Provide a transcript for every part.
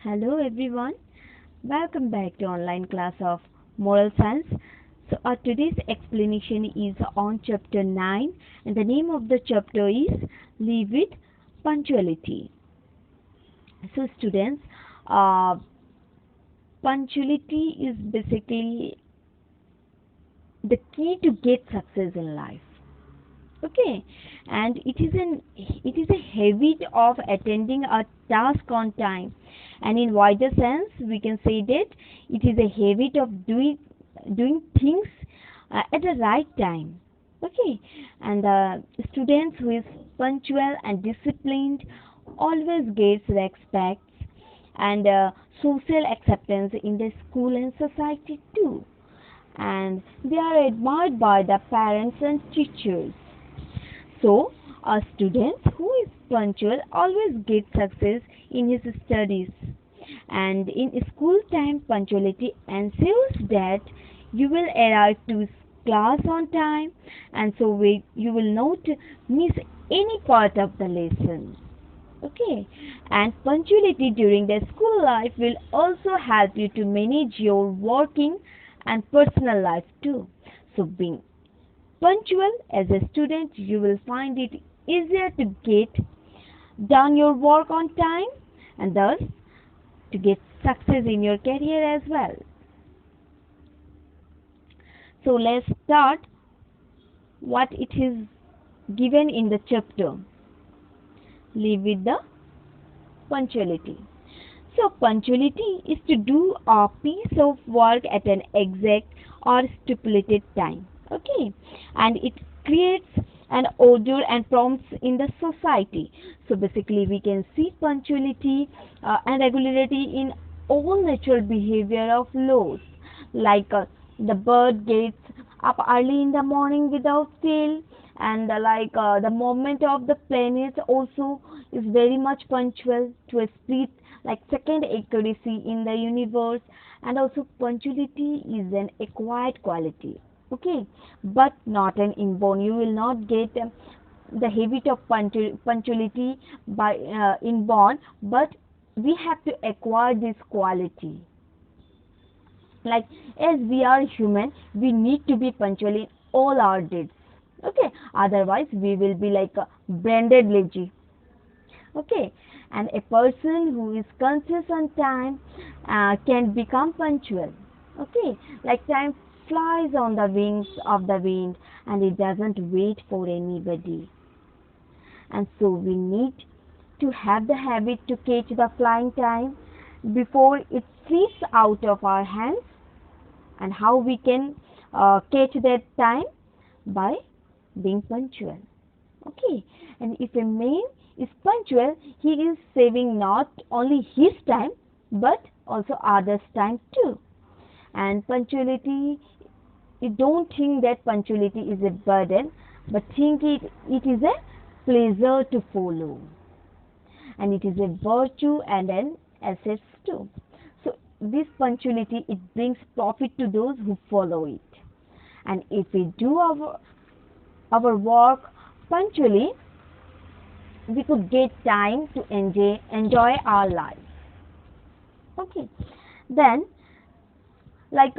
Hello everyone, welcome back to online class of Moral Science. So our today's explanation is on chapter 9 and the name of the chapter is Live with Punctuality. So students, uh, punctuality is basically the key to get success in life. Okay, and it is a habit of attending a task on time, and in wider sense we can say that it is a habit of doing things at the right time. Okay, and the students who is punctual and disciplined always gets respect and social acceptance in the school and society too, and they are admired by the parents and teachers. So, a student who is punctual always gets success in his studies. And in school time, punctuality ensures that you will arrive to class on time, and so you will not miss any part of the lesson. Okay, and punctuality during the school life will also help you to manage your working and personal life too. So, being punctual as a student, you will find it easier to get done your work on time and thus to get success in your career as well. So let's start what it is given in the chapter. Live with the punctuality. So punctuality is to do a piece of work at an exact or stipulated time. Okay, and it creates an order and prompts in the society. So basically, we can see punctuality and regularity in all natural behavior of laws, like the bird gets up early in the morning without fail, and the movement of the planets also is very much punctual to a split like second accuracy in the universe, and also punctuality is an acquired quality, okay, but not an inborn. You will not get the habit of punctuality by inborn, but we have to acquire this quality. Like, as we are human, we need to be punctual in all our deeds, okay, otherwise we will be like a branded lazy. Okay, and a person who is conscious on time can become punctual. Okay, like time flies on the wings of the wind and it doesn't wait for anybody, and so we need to have the habit to catch the flying time before it slips out of our hands. And how we can catch that time? By being punctual. Okay, and if a man is punctual, he is saving not only his time but also others' time too. And punctuality, you don't think that punctuality is a burden, but think it is a pleasure to follow, and it is a virtue and an asset too. So this punctuality, it brings profit to those who follow it. And if we do our work punctually, we could get time to enjoy our life. Okay, then like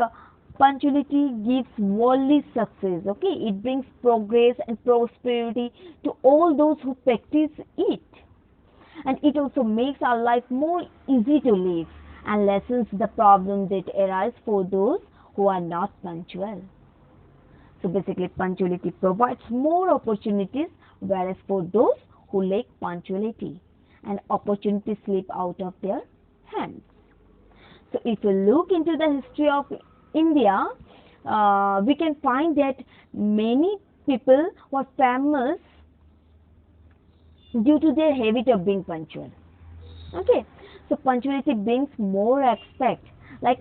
punctuality gives worldly success. Okay, it brings progress and prosperity to all those who practice it, and it also makes our life more easy to live and lessens the problem that arise for those who are not punctual. So basically, punctuality provides more opportunities, whereas for those who lack punctuality, and opportunities slip out of their hands. So if you look into the history of India, we can find that many people were famous due to their habit of being punctual. Okay, so punctuality brings more respect. Like,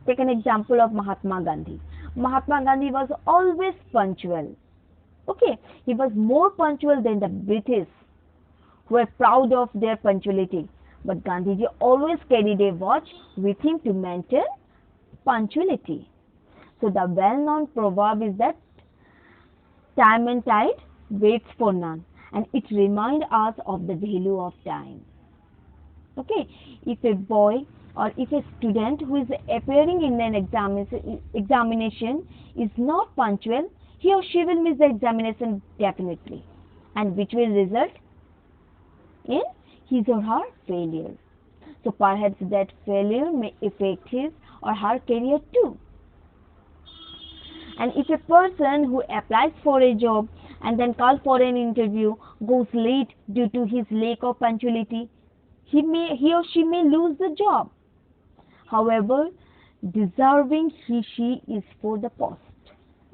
take an example of Mahatma Gandhi. Mahatma Gandhi was always punctual. Okay, he was more punctual than the British, who were proud of their punctuality. But Gandhiji always carried a watch with him to maintain punctuality. So the well-known proverb is that time and tide waits for none, and it reminds us of the value of time. Okay, if a boy or if a student who is appearing in an examination is not punctual, he or she will miss the examination definitely, and which will result in his or her failure. So perhaps that failure may affect his or her career too. And if a person who applies for a job and then calls for an interview goes late due to his lack of punctuality, he or she may lose the job. However, deserving she is for the post.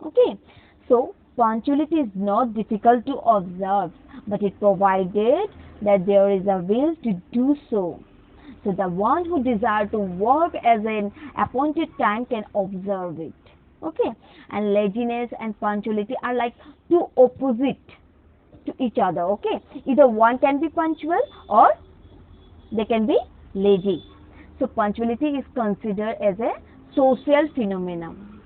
Okay, so punctuality is not difficult to observe, but it provided that there is a will to do so. So the one who desires to work as an appointed time can observe it. Okay, and laziness and punctuality are like two opposite to each other. Okay, either one can be punctual or they can be lazy. So punctuality is considered as a social phenomenon.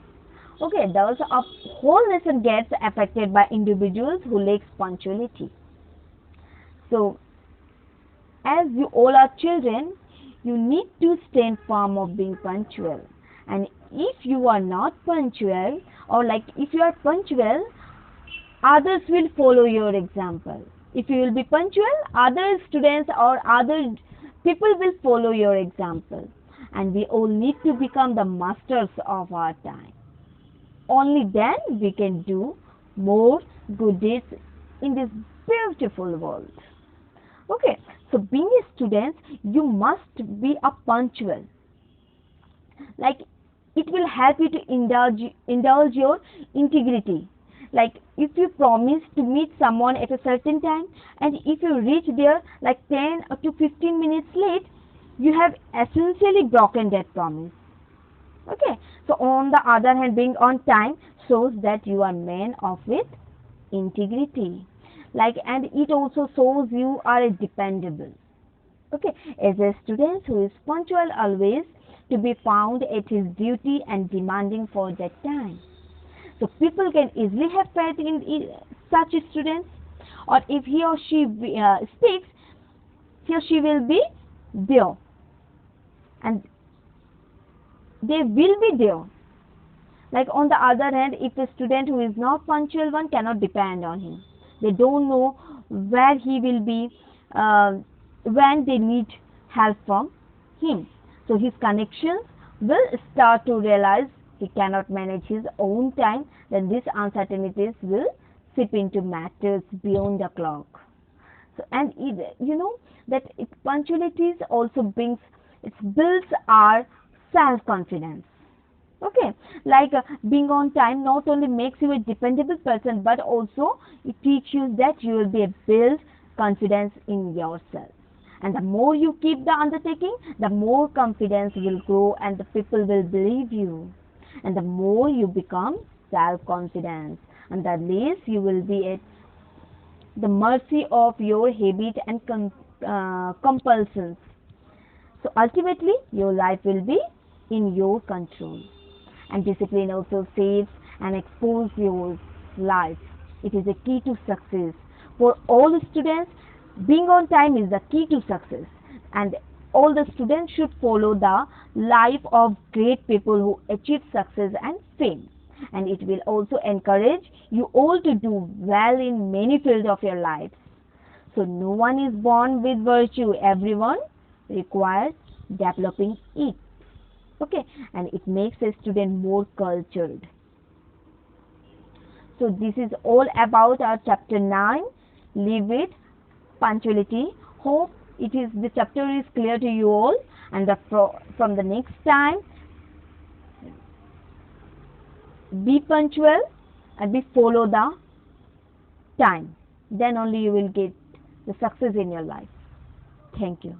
Okay, thus a whole nation gets affected by individuals who lack punctuality. So as you all are children, you need to stand firm of being punctual. And if you are not punctual, or like if you are punctual, others will follow your example. If you will be punctual, other students or other people will follow your example. And we all need to become the masters of our time. Only then we can do more good deeds in this beautiful world. Okay, so being a student, you must be a punctual. Like it will help you to indulge your integrity. Like if you promise to meet someone at a certain time and if you reach there like 10 to 15 minutes late, you have essentially broken that promise. Okay, so on the other hand, being on time shows that you are man of with integrity. Like, and it also shows you are a dependable. Okay, as a student who is punctual always, to be found at his duty and demanding for that time. So people can easily have faith in such students, or if he or she speaks, he or she will be there, and they will be there. Like on the other hand, if a student who is not punctual, one cannot depend on him. They don't know where he will be when they need help from him. So his connections will start to realize he cannot manage his own time, then these uncertainties will seep into matters beyond the clock. So, and you know that punctuality also builds our self-confidence. Okay, like being on time not only makes you a dependable person, but also it teaches you that you will be a build confidence in yourself. And the more you keep the undertaking, the more confidence will grow and the people will believe you. And the more you become self-confidence, and the less you will be at the mercy of your habit and compulsions. So ultimately, your life will be in your control. And discipline also saves and exposes your life. It is a key to success. For all students, being on time is the key to success. And all the students should follow the life of great people who achieve success and fame. And it will also encourage you all to do well in many fields of your lives. So no one is born with virtue. Everyone requires developing it. Okay, and it makes a student more cultured. So this is all about our chapter 9, Live with Punctuality. Hope the chapter is clear to you all, and from the next time, be punctual and follow the time. Then only you will get the success in your life. Thank you.